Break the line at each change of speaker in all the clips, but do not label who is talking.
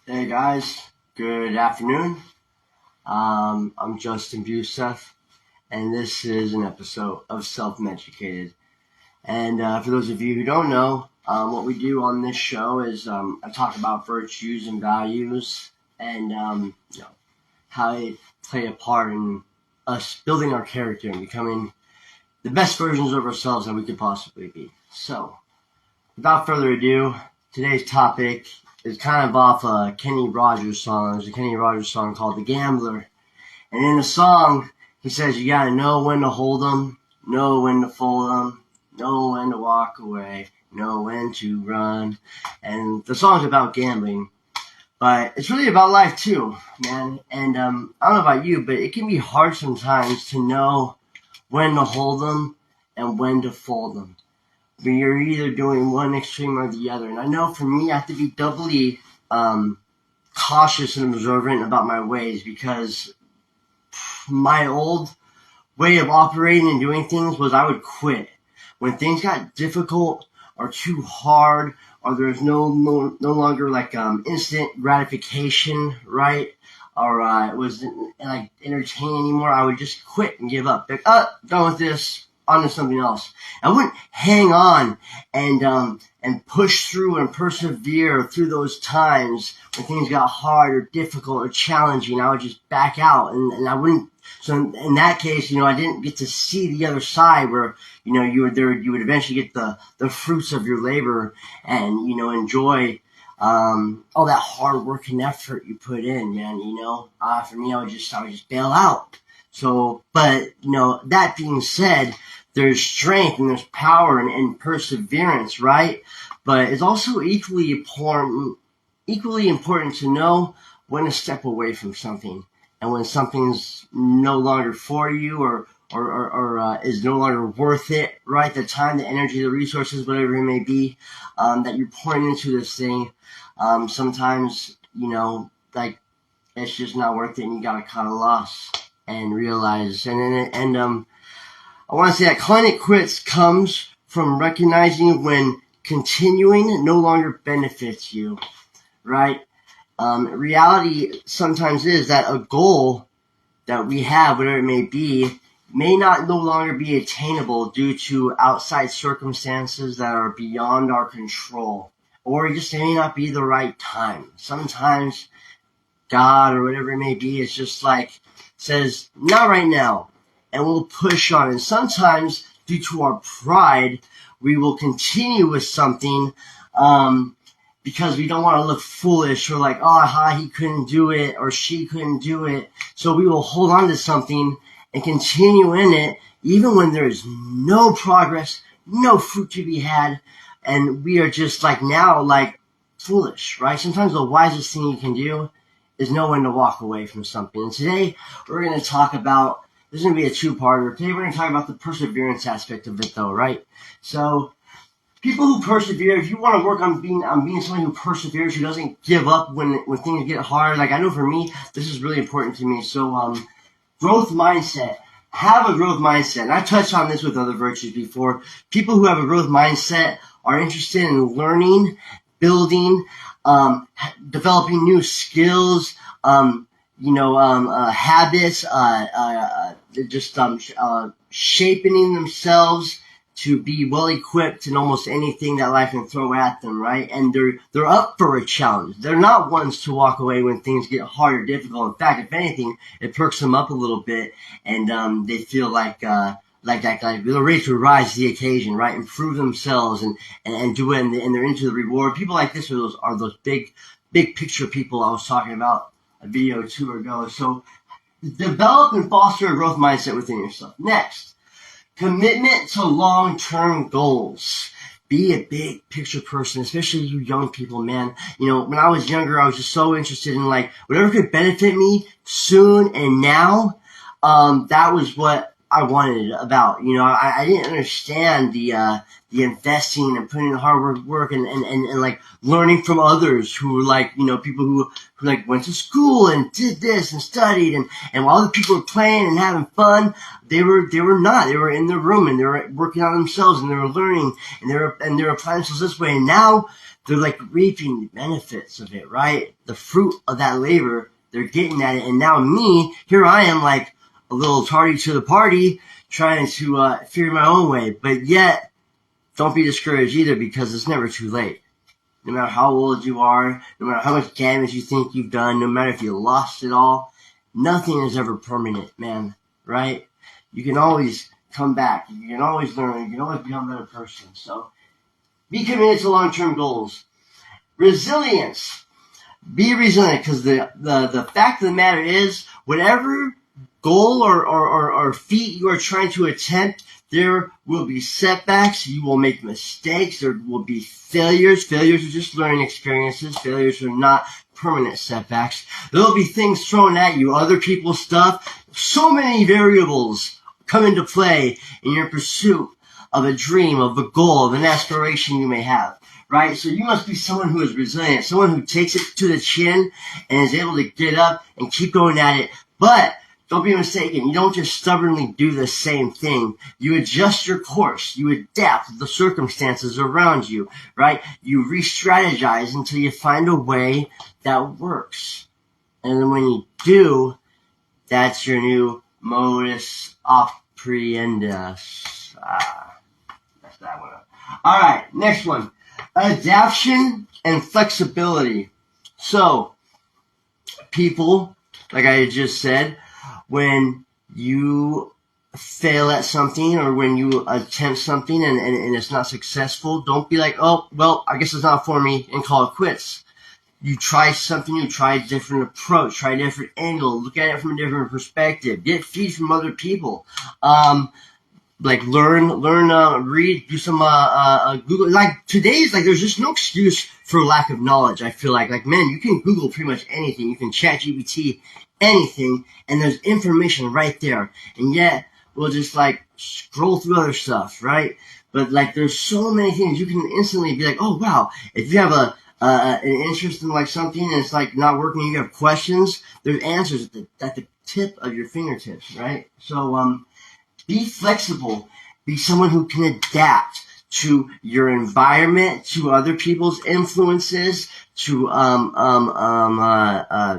Hey guys, good afternoon. I'm Justin Busef, and this is an episode of Self-Medicated. And for those of you who don't know, what we do on this show is I talk about virtues and values, and how they play a part in us building our character and becoming the best versions of ourselves that we could possibly be. So, without further ado, today's topic is kind of off a Kenny Rogers song. There's a Kenny Rogers song called The Gambler. And in the song, he says you gotta know when to hold 'em, know when to fold 'em, know when to walk away, know when to run. And the song's about gambling, but it's really about life too, man. And I don't know about you, but it can be hard sometimes to know when to hold 'em and when to fold 'em. But you're either doing one extreme or the other. And I know for me, I have to be doubly cautious and observant about my ways, because my old way of operating and doing things was I would quit. When things got difficult or too hard, or there's no longer like instant gratification, right? Or it wasn't like entertaining anymore, I would just quit and give up. Like, done with this. On to something else. I wouldn't hang on and push through and persevere through those times when things got hard or difficult or challenging. I would just back out, and I wouldn't. So in that case, I didn't get to see the other side where you would eventually get the fruits of your labor and enjoy all that hard work and effort you put in, man. For me, I would just bail out. So, but that being said, there's strength and there's power and perseverance, right? But it's also equally important to know when to step away from something, and when something's no longer for you or is no longer worth it, right? The time, the energy, the resources, whatever it may be, that you're pouring into this thing. Sometimes, like, it's just not worth it, and you gotta cut a loss and realize, I want to say that calling it quits comes from recognizing when continuing no longer benefits you, right? Reality sometimes is that a goal that we have, whatever it may be, may no longer be attainable due to outside circumstances that are beyond our control, or just may not be the right time. Sometimes God or whatever it may be is just like says, not right now. And we'll push on. And sometimes, due to our pride, we will continue with something because we don't want to look foolish, or like, he couldn't do it or she couldn't do it. So we will hold on to something and continue in it, even when there is no progress, no fruit to be had, and we are just like foolish, right? Sometimes the wisest thing you can do is know when to walk away from something. And today we're going to talk about, this is going to be a two-parter. Today we're going to talk about the perseverance aspect of it, though, right? So, people who persevere, if you want to work on being someone who perseveres, who doesn't give up when things get hard, like I know for me, this is really important to me. So, growth mindset. Have a growth mindset. And I touched on this with other virtues before. People who have a growth mindset are interested in learning, building, developing new skills, habits, shaping themselves to be well equipped in almost anything that life can throw at them, right? And they're up for a challenge. They're not ones to walk away when things get hard or difficult. In fact, if anything, it perks them up a little bit, and they feel like they're ready to rise to the occasion, right? And prove themselves and do it, and they're into the reward. People like this are those big picture people I was talking about a video or two ago. So develop and foster a growth mindset within yourself. Next, commitment to long-term goals. Be a big picture person, especially you young people, man. When I was younger, I was just so interested in whatever could benefit me soon and now. That was what I wanted about. I didn't understand the investing and putting in hard work and learning from others who were people who went to school and did this and studied, and while other people were playing and having fun, they were not. They were in their room and they were working on themselves and they were learning and they were applying themselves this way. And now they're like reaping the benefits of it, right? The fruit of that labor, they're getting at it. And now me, here I am like a little tardy to the party, trying to figure my own way. But yet, don't be discouraged either, because it's never too late. No matter how old you are, no matter how much damage you think you've done, no matter if you lost it all, nothing is ever permanent, man, right? You can always come back. You can always learn. You can always become a better person. So be committed to long-term goals. Resilience. Be resilient, because the fact of the matter is, whatever goal or feat you are trying to attempt, there will be setbacks. You will make mistakes. There will be failures. Failures are just learning experiences. Failures are not permanent setbacks. There will be things thrown at you, other people's stuff. So many variables come into play in your pursuit of a dream, of a goal, of an aspiration you may have, right? So you must be someone who is resilient, someone who takes it to the chin and is able to get up and keep going at it. But don't be mistaken. You don't just stubbornly do the same thing. You adjust your course. You adapt to the circumstances around you, right? You re-strategize until you find a way that works. And then when you do, that's your new modus operandi. That's that one. All right, next one. Adaptation and flexibility. So, people, like I just said, when you fail at something or when you attempt something and it's not successful, don't be like, oh, well, I guess it's not for me, and call it quits. You try something new, try a different approach, try a different angle, look at it from a different perspective, get feed from other people. Like learn, read, do some Google. Like today's, like there's just no excuse for lack of knowledge. I feel like man, you can Google pretty much anything. You can chat GPT anything, and there's information right there. And yet we'll just like scroll through other stuff, right? But like there's so many things you can instantly be like, oh wow, if you have an interest in like something and it's like not working, you have questions, there's answers at the tip of your fingertips, right? So be flexible. Be someone who can adapt to your environment, to other people's influences, to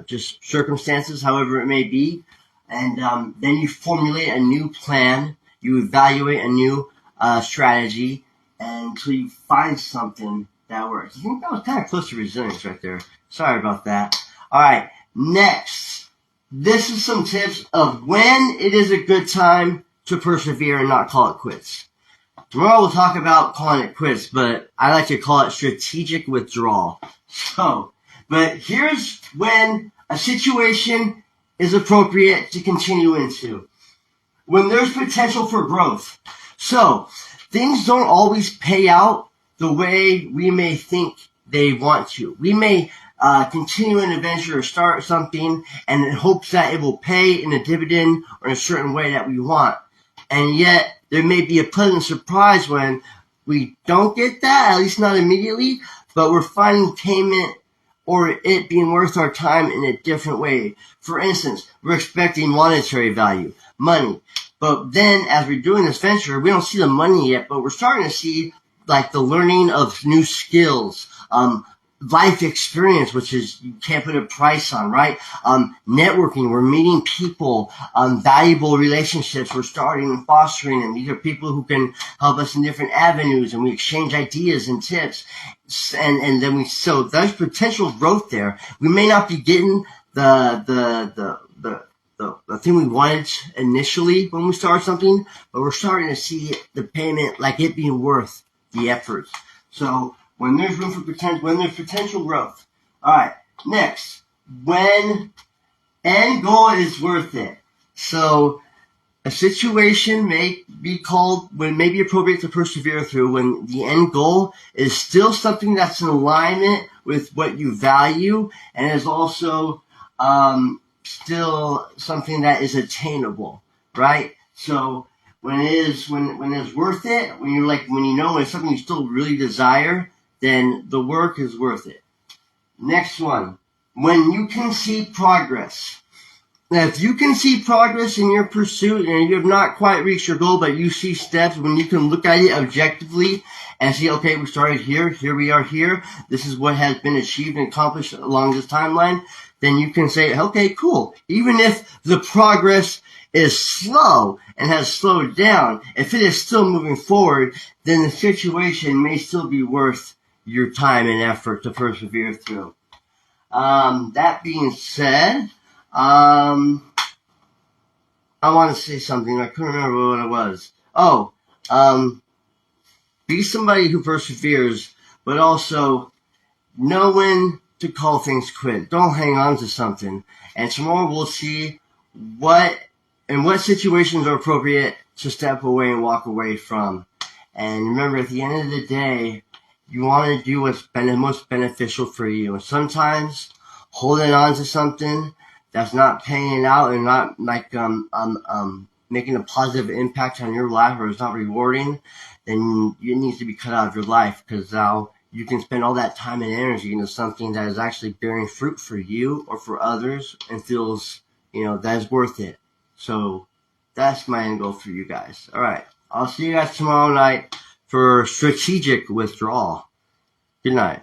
just circumstances, however it may be. And then you formulate a new plan. You evaluate a new strategy until you find something that works. I think that was kind of close to resilience right there. Sorry about that. All right, next. This is some tips of when it is a good time to persevere and not call it quits. Tomorrow we'll talk about calling it quits, but I like to call it strategic withdrawal. So, but here's when a situation is appropriate to continue into. When there's potential for growth. So, things don't always pay out the way we may think they want to. We may continue an adventure or start something and in hopes that it will pay in a dividend or in a certain way that we want. And yet, there may be a pleasant surprise when we don't get that, at least not immediately, but we're finding payment or it being worth our time in a different way. For instance, we're expecting monetary value, money. But then, as we're doing this venture, we don't see the money yet, but we're starting to see like the learning of new skills, life experience, which is you can't put a price on, right? Networking, we're meeting people, valuable relationships we're starting and fostering, and these are people who can help us in different avenues, and we exchange ideas and tips, and then so there's potential growth there. We may not be getting the thing we wanted initially when we start something, but we're starting to see the payment, like it being worth the effort. So when there's room for potential, when there's potential growth. All right, next, when end goal is worth it. So a situation may be called, when may be appropriate to persevere through, when the end goal is still something that's in alignment with what you value and is also still something that is attainable, right? So when it's worth it, when you know it's something you still really desire, then the work is worth it. Next one, when you can see progress. Now, if you can see progress in your pursuit and you have not quite reached your goal, but you see steps when you can look at it objectively and see, okay, we started here, here we are here, this is what has been achieved and accomplished along this timeline, then you can say, okay, cool. Even if the progress is slow and has slowed down, if it is still moving forward, then the situation may still be worth your time and effort to persevere through. That being said, I want to say something. I couldn't remember what it was. Oh, be somebody who perseveres, but also know when to call things quit. Don't hang on to something. And tomorrow we'll see what situations are appropriate to step away and walk away from. And remember, at the end of the day, you want to do what's most beneficial for you. And sometimes holding on to something that's not paying out and not like making a positive impact on your life, or it's not rewarding, then it needs to be cut out of your life, because now you can spend all that time and energy into something that is actually bearing fruit for you or for others and feels, that is worth it. So that's my end goal for you guys. All right. I'll see you guys tomorrow night for strategic withdrawal. Good night.